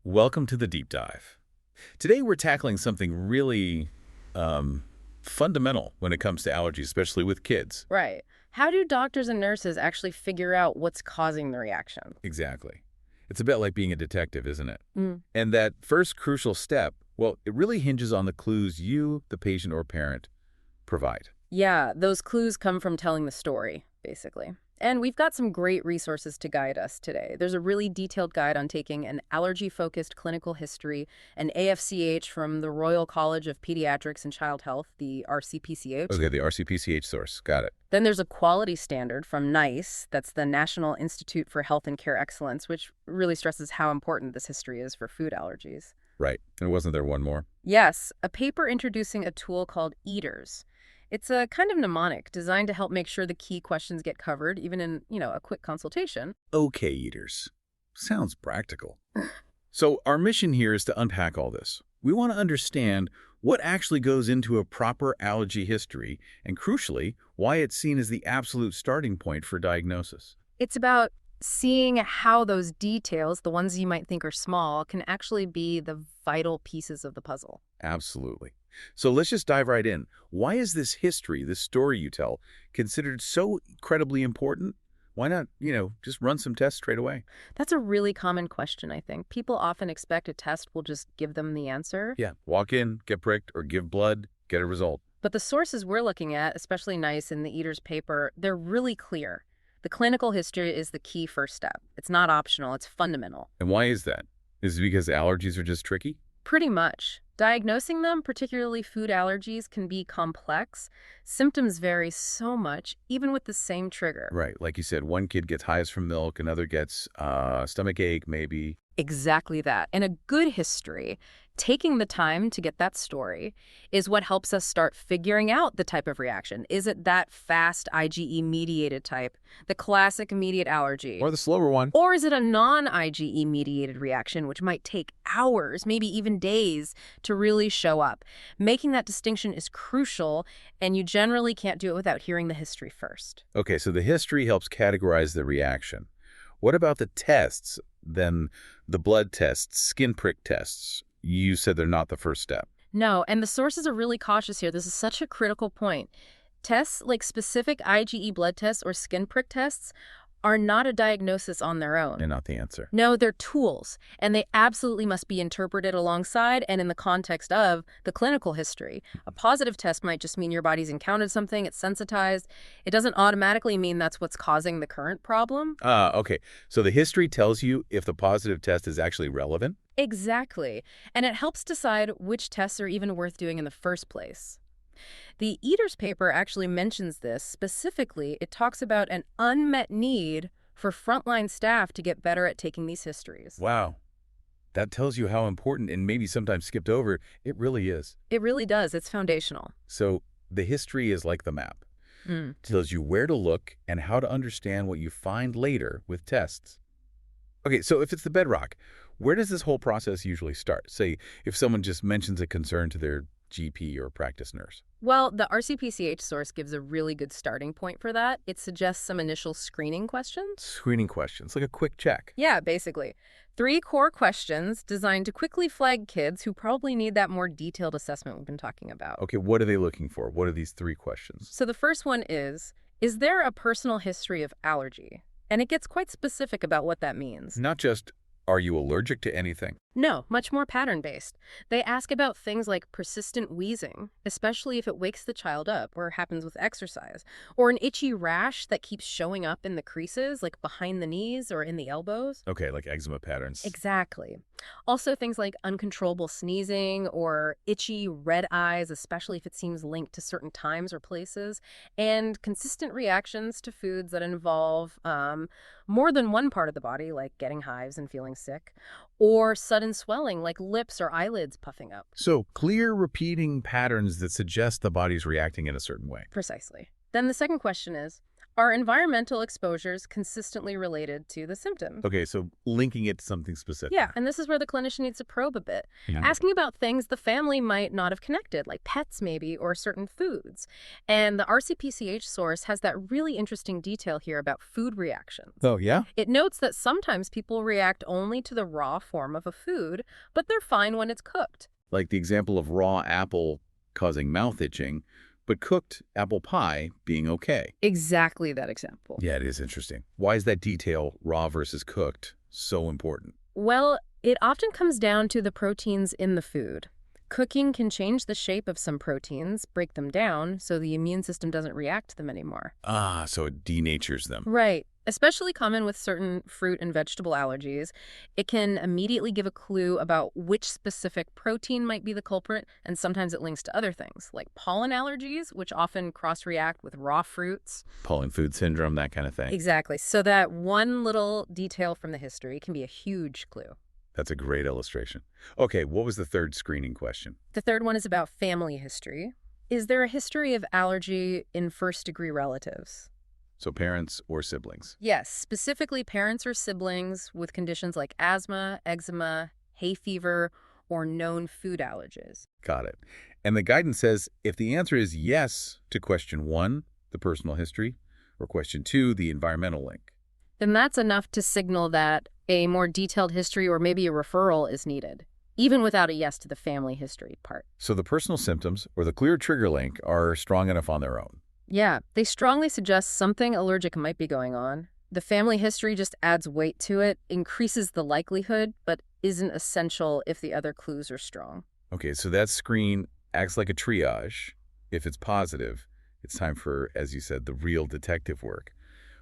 Welcome to the deep dive. Today we're tackling something really fundamental when it comes to allergies, especially with kids. Right. How do doctors and nurses actually figure out what's causing the reaction? Exactly. It's a bit like being a detective, isn't it? Mm. And that first crucial step, well, it really hinges on the clues you, the patient or parent, provide. Yeah, those clues come from telling the story, basically. And we've got some great resources to guide us today. There's a really detailed guide on taking an allergy-focused clinical history, an AFCH from the Royal College of Pediatrics and Child Health, the RCPCH. Okay, the RCPCH source. Got it. Then there's a quality standard from NICE, that's the National Institute for Health and Care Excellence, which really stresses how important this history is for food allergies. Right. And wasn't there one more? Yes, a paper introducing a tool called Eaters. It's a kind of mnemonic designed to help make sure the key questions get covered, even in, a quick consultation. Okay, eaters. Sounds practical. So our mission here is to unpack all this. We want to understand what actually goes into a proper allergy history and, crucially, why it's seen as the absolute starting point for diagnosis. It's about seeing how those details, the ones you might think are small, can actually be the vital pieces of the puzzle. Absolutely. So let's just dive right in. Why is this history, this story you tell, considered so incredibly important? Why not, just run some tests straight away? That's a really common question, I think. People often expect a test will just give them the answer. Yeah, walk in, get pricked, or give blood, get a result. But the sources we're looking at, especially NICE in the Eaters paper, they're really clear. The clinical history is the key first step. It's not optional, it's fundamental. And why is that? Is it because allergies are just tricky? Pretty much. Diagnosing them, particularly food allergies, can be complex. Symptoms vary so much, even with the same trigger. Right. Like you said, one kid gets hives from milk, another gets stomach ache, maybe. Exactly that. And a good history, taking the time to get that story, is what helps us start figuring out the type of reaction. Is it that fast IgE-mediated type, the classic immediate allergy? Or the slower one. Or is it a non-IgE-mediated reaction, which might take hours, maybe even days, to really show up? Making that distinction is crucial, and you generally can't do it without hearing the history first. Okay, so the history helps categorize the reaction. What about the tests, then the blood tests, skin prick tests? You said they're not the first step. No, and the sources are really cautious here. This is such a critical point. Tests like specific IgE blood tests or skin prick tests are not a diagnosis on their own. And not the answer. No, they're tools, and they absolutely must be interpreted alongside and in the context of the clinical history. A positive test might just mean your body's encountered something, it's sensitized. It doesn't automatically mean that's what's causing the current problem. Okay. So the history tells you if the positive test is actually relevant? Exactly. And it helps decide which tests are even worth doing in the first place. The Eaters paper actually mentions this. Specifically, it talks about an unmet need for frontline staff to get better at taking these histories. Wow. That tells you how important, and maybe sometimes skipped over, it really is. It really does. It's foundational. So the history is like the map. It tells you where to look and how to understand what you find later with tests. Okay, so if it's the bedrock, where does this whole process usually start? Say, if someone just mentions a concern to their GP or practice nurse. Well, the RCPCH source gives a really good starting point for that. It suggests some initial screening questions. Screening questions, like a quick check. Yeah, basically. 3 core questions designed to quickly flag kids who probably need that more detailed assessment we've been talking about. Okay, what are they looking for? What are these 3 questions? So the first one is there a personal history of allergy? And it gets quite specific about what that means. Not just, are you allergic to anything? No, much more pattern-based. They ask about things like persistent wheezing, especially if it wakes the child up or happens with exercise, or an itchy rash that keeps showing up in the creases, like behind the knees or in the elbows. Okay, like eczema patterns. Exactly. Also things like uncontrollable sneezing or itchy red eyes, especially if it seems linked to certain times or places, and consistent reactions to foods that involve more than one part of the body, like getting hives and feeling sick, or sudden swelling like lips or eyelids puffing up. So clear repeating patterns that suggest the body's reacting in a certain way. Precisely. Then the second question is, Are environmental exposures consistently related to the symptoms? Okay, so linking it to something specific. Yeah, and this is where the clinician needs to probe a bit, Yeah. asking about things the family might not have connected, like pets maybe, or certain foods. And the RCPCH source has that really interesting detail here about food reactions. Oh, yeah? It notes that sometimes people react only to the raw form of a food, but they're fine when it's cooked. Like the example of raw apple causing mouth itching, but cooked apple pie being okay. Exactly that example. Yeah, it is interesting. Why is that detail, raw versus cooked, so important? Well, it often comes down to the proteins in the food. Cooking can change the shape of some proteins, break them down, so the immune system doesn't react to them anymore. Ah, so it denatures them. Right. Especially common with certain fruit and vegetable allergies. It can immediately give a clue about which specific protein might be the culprit, and sometimes it links to other things, like pollen allergies, which often cross-react with raw fruits. Pollen food syndrome, that kind of thing. Exactly. So that one little detail from the history can be a huge clue. That's a great illustration. Okay, what was the third screening question? The third one is about family history. Is there a history of allergy in first-degree relatives? So parents or siblings? Yes, specifically parents or siblings with conditions like asthma, eczema, hay fever, or known food allergies. Got it. And the guidance says if the answer is yes to question 1, the personal history, or question 2, the environmental link. Then that's enough to signal that a more detailed history or maybe a referral is needed, even without a yes to the family history part. So the personal symptoms or the clear trigger link are strong enough on their own. Yeah, they strongly suggest something allergic might be going on. The family history just adds weight to it, increases the likelihood, but isn't essential if the other clues are strong. Okay, so that screen acts like a triage. If it's positive, it's time for, as you said, the real detective work.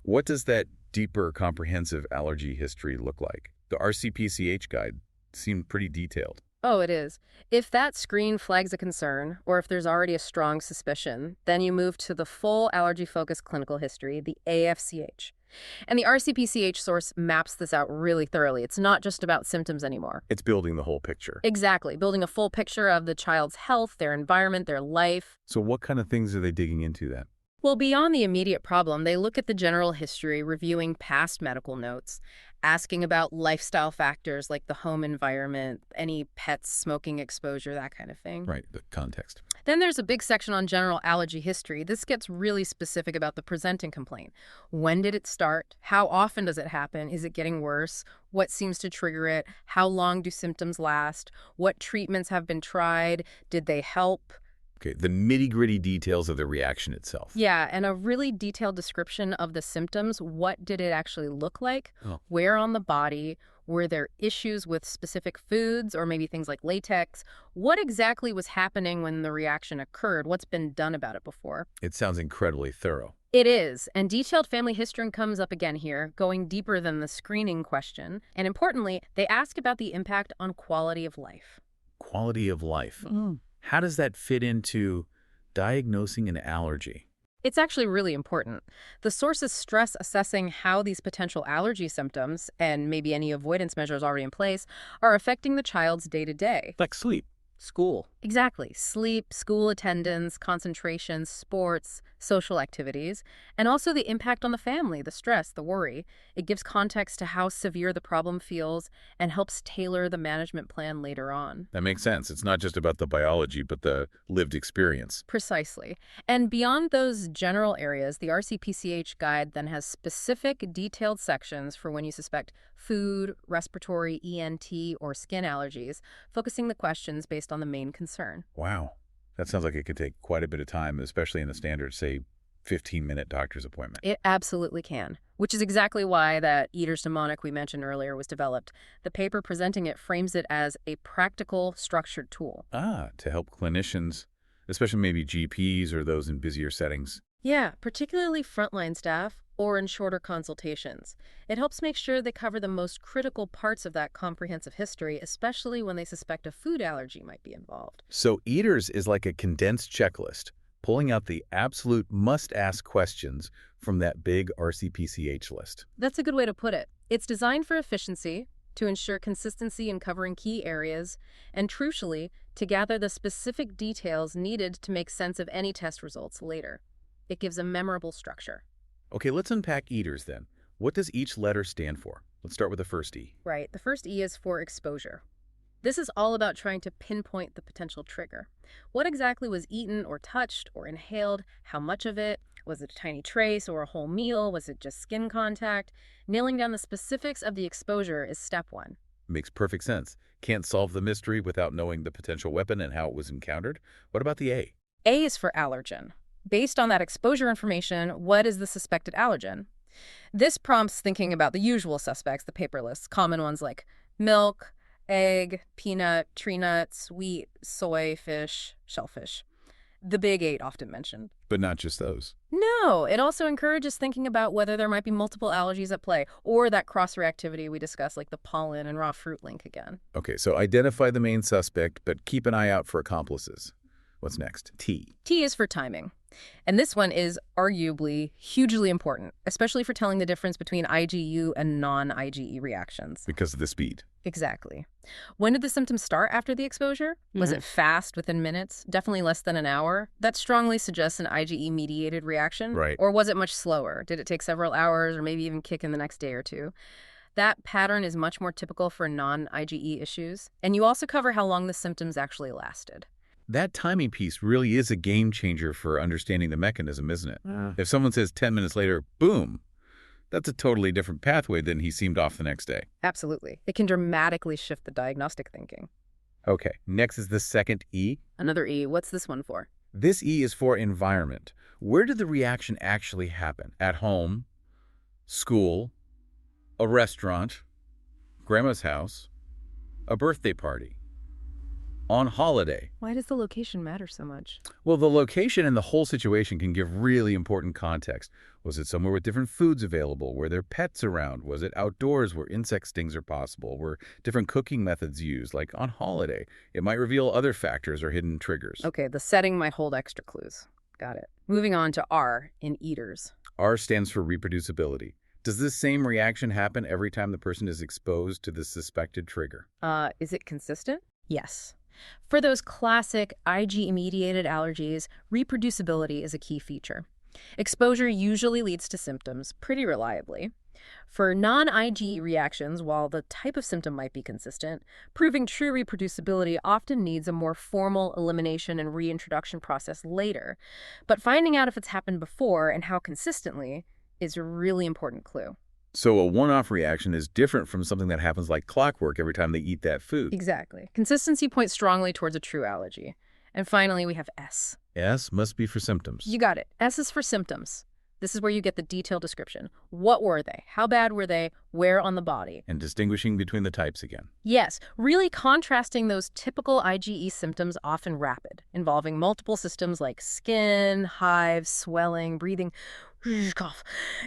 What does that deeper comprehensive allergy history look like? The RCPCH guide seemed pretty detailed. Oh, it is. If that screen flags a concern, or if there's already a strong suspicion, then you move to the full allergy-focused clinical history, the AFCH. And the RCPCH source maps this out really thoroughly. It's not just about symptoms anymore. It's building the whole picture. Exactly, building a full picture of the child's health, their environment, their life. So what kind of things are they digging into then? Well, beyond the immediate problem, they look at the general history, reviewing past medical notes, asking about lifestyle factors like the home environment, any pets, smoking exposure, that kind of thing. Right, the context. Then there's a big section on general allergy history. This gets really specific about the presenting complaint. When did it start? How often does it happen? Is it getting worse? What seems to trigger it? How long do symptoms last? What treatments have been tried? Did they help? Okay, the nitty-gritty details of the reaction itself. Yeah, and a really detailed description of the symptoms. What did it actually look like? Oh. Where on the body? Were there issues with specific foods or maybe things like latex? What exactly was happening when the reaction occurred? What's been done about it before? It sounds incredibly thorough. It is, and detailed family history comes up again here, going deeper than the screening question. And importantly, they ask about the impact on quality of life. Quality of life. How does that fit into diagnosing an allergy? It's actually really important. The sources stress assessing how these potential allergy symptoms, and maybe any avoidance measures already in place, are affecting the child's day-to-day. Like sleep. School. Exactly. Sleep, school attendance, concentration, sports, social activities, and also the impact on the family, the stress, the worry. It gives context to how severe the problem feels and helps tailor the management plan later on. That makes sense. It's not just about the biology, but the lived experience. Precisely. And beyond those general areas, the RCPCH guide then has specific detailed sections for when you suspect food, respiratory, ENT, or skin allergies, focusing the questions based on the main concern. Wow. That sounds like it could take quite a bit of time, especially in the standard, say, 15-minute doctor's appointment. It absolutely can, which is exactly why that Eater's mnemonic we mentioned earlier was developed. The paper presenting it frames it as a practical, structured tool. To help clinicians, especially maybe GPs or those in busier settings. Yeah, particularly frontline staff or in shorter consultations. It helps make sure they cover the most critical parts of that comprehensive history, especially when they suspect a food allergy might be involved. So Eaters is like a condensed checklist, pulling out the absolute must-ask questions from that big RCPCH list. That's a good way to put it. It's designed for efficiency, to ensure consistency in covering key areas, and crucially, to gather the specific details needed to make sense of any test results later. It gives a memorable structure. Okay, let's unpack eaters then. What does each letter stand for? Let's start with the first E. Right. The first E is for exposure. This is all about trying to pinpoint the potential trigger. What exactly was eaten or touched or inhaled? How much of it? Was it a tiny trace or a whole meal? Was it just skin contact? Nailing down the specifics of the exposure is step one. Makes perfect sense. Can't solve the mystery without knowing the potential weapon and how it was encountered. What about the A? A is for allergen. Based on that exposure information, what is the suspected allergen? This prompts thinking about the usual suspects, the paper lists, common ones like milk, egg, peanut, tree nuts, wheat, soy, fish, shellfish. The big eight often mentioned. But not just those. No, it also encourages thinking about whether there might be multiple allergies at play, or that cross-reactivity we discussed, like the pollen and raw fruit link again. Okay, so identify the main suspect, but keep an eye out for accomplices. What's next? T. T is for timing. And this one is arguably hugely important, especially for telling the difference between IgU and non-IgE reactions. Because of the speed. Exactly. When did the symptoms start after the exposure? Was it fast, within minutes? Definitely less than an hour? That strongly suggests an IgE-mediated reaction. Right. Or was it much slower? Did it take several hours or maybe even kick in the next day or two? That pattern is much more typical for non-IgE issues. And you also cover how long the symptoms actually lasted. That timing piece really is a game changer for understanding the mechanism, isn't it? If someone says 10 minutes later, boom, that's a totally different pathway than he seemed off the next day. Absolutely. It can dramatically shift the diagnostic thinking. Okay, next is the second E. Another E. What's this one for? This E is for environment. Where did the reaction actually happen? At home, school, a restaurant, grandma's house, a birthday party, on holiday. Why does the location matter so much? Well, the location and the whole situation can give really important context. Was it somewhere with different foods available? Were there pets around? Was it outdoors where insect stings are possible? Were different cooking methods used, like on holiday? It might reveal other factors or hidden triggers. Okay, the setting might hold extra clues. Got it. Moving on to R in eaters. R stands for reproducibility. Does this same reaction happen every time the person is exposed to the suspected trigger? Is it consistent? Yes. For those classic IgE-mediated allergies, reproducibility is a key feature. Exposure usually leads to symptoms pretty reliably. For non-IgE reactions, while the type of symptom might be consistent, proving true reproducibility often needs a more formal elimination and reintroduction process later. But finding out if it's happened before and how consistently is a really important clue. So a one-off reaction is different from something that happens like clockwork every time they eat that food. Exactly. Consistency points strongly towards a true allergy. And finally, we have S. S must be for symptoms. You got it. S is for symptoms. This is where you get the detailed description. What were they? How bad were they? Where on the body? And distinguishing between the types again. Yes, really contrasting those typical IgE symptoms, often rapid, involving multiple systems like skin, hives, swelling, breathing, cough,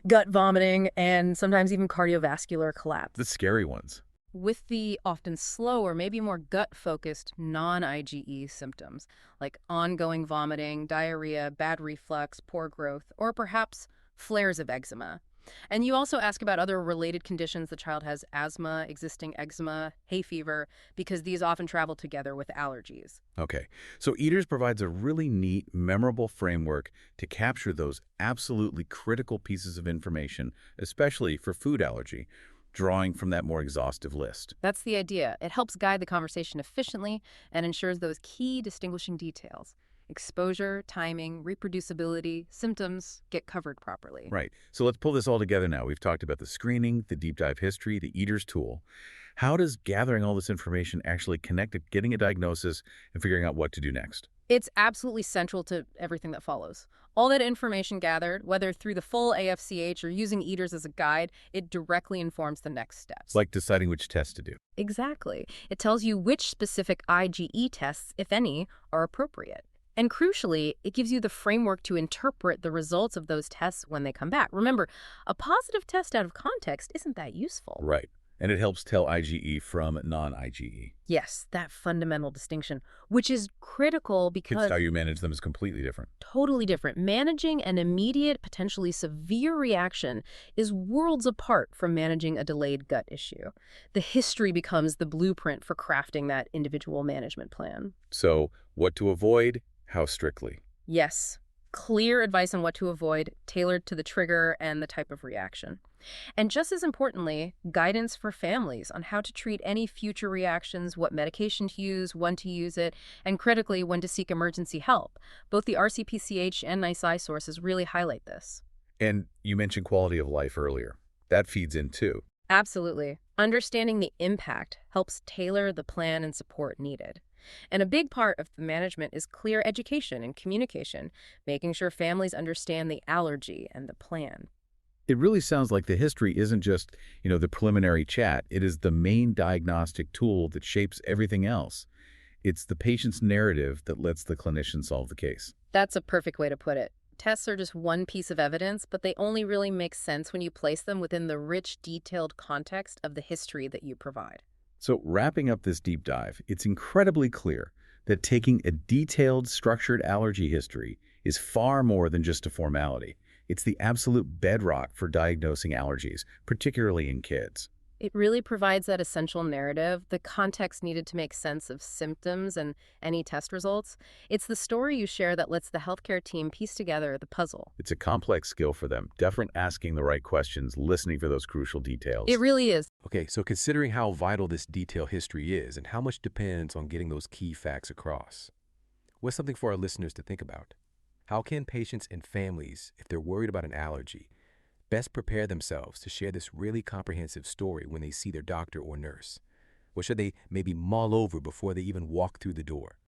gut vomiting, and sometimes even cardiovascular collapse. The scary ones. With the often slower, maybe more gut-focused non-IgE symptoms, like ongoing vomiting, diarrhea, bad reflux, poor growth, or perhaps flares of eczema. And you also ask about other related conditions. The child has asthma, existing eczema, hay fever, because these often travel together with allergies. Okay, so Eaters provides a really neat, memorable framework to capture those absolutely critical pieces of information, especially for food allergy, drawing from that more exhaustive list. That's the idea. It helps guide the conversation efficiently and ensures those key distinguishing details. Exposure, timing, reproducibility, symptoms get covered properly. Right. So let's pull this all together now. We've talked about the screening, the deep dive history, the Eaters tool. How does gathering all this information actually connect to getting a diagnosis and figuring out what to do next? It's absolutely central to everything that follows. All that information gathered, whether through the full AFCH or using Eaters as a guide, it directly informs the next steps. Like deciding which test to do. Exactly. It tells you which specific IgE tests, if any, are appropriate. And crucially, it gives you the framework to interpret the results of those tests when they come back. Remember, a positive test out of context isn't that useful. Right. And it helps tell IgE from non-IgE. Yes, that fundamental distinction, which is critical because How you manage them is completely different. Totally different. Managing an immediate, potentially severe reaction is worlds apart from managing a delayed gut issue. The history becomes the blueprint for crafting that individual management plan. So, what to avoid, how strictly? Yes. Clear advice on what to avoid, tailored to the trigger and the type of reaction. And just as importantly, guidance for families on how to treat any future reactions, what medication to use, when to use it, and critically, when to seek emergency help. Both the RCPCH and Nice Eye sources really highlight this. And you mentioned quality of life earlier. That feeds in too. Absolutely. Understanding the impact helps tailor the plan and support needed. And a big part of the management is clear education and communication, making sure families understand the allergy and the plan. It really sounds like the history isn't just, the preliminary chat. It is the main diagnostic tool that shapes everything else. It's the patient's narrative that lets the clinician solve the case. That's a perfect way to put it. Tests are just one piece of evidence, but they only really make sense when you place them within the rich, detailed context of the history that you provide. So wrapping up this deep dive, it's incredibly clear that taking a detailed, structured allergy history is far more than just a formality. It's the absolute bedrock for diagnosing allergies, particularly in kids. It really provides that essential narrative, the context needed to make sense of symptoms and any test results. It's the story you share that lets the healthcare team piece together the puzzle. It's a complex skill for them, definitely asking the right questions, listening for those crucial details. It really is. Okay, so considering how vital this detailed history is and how much depends on getting those key facts across, what's something for our listeners to think about? How can patients and families, if they're worried about an allergy, best prepare themselves to share this really comprehensive story when they see their doctor or nurse? What should they maybe mull over before they even walk through the door?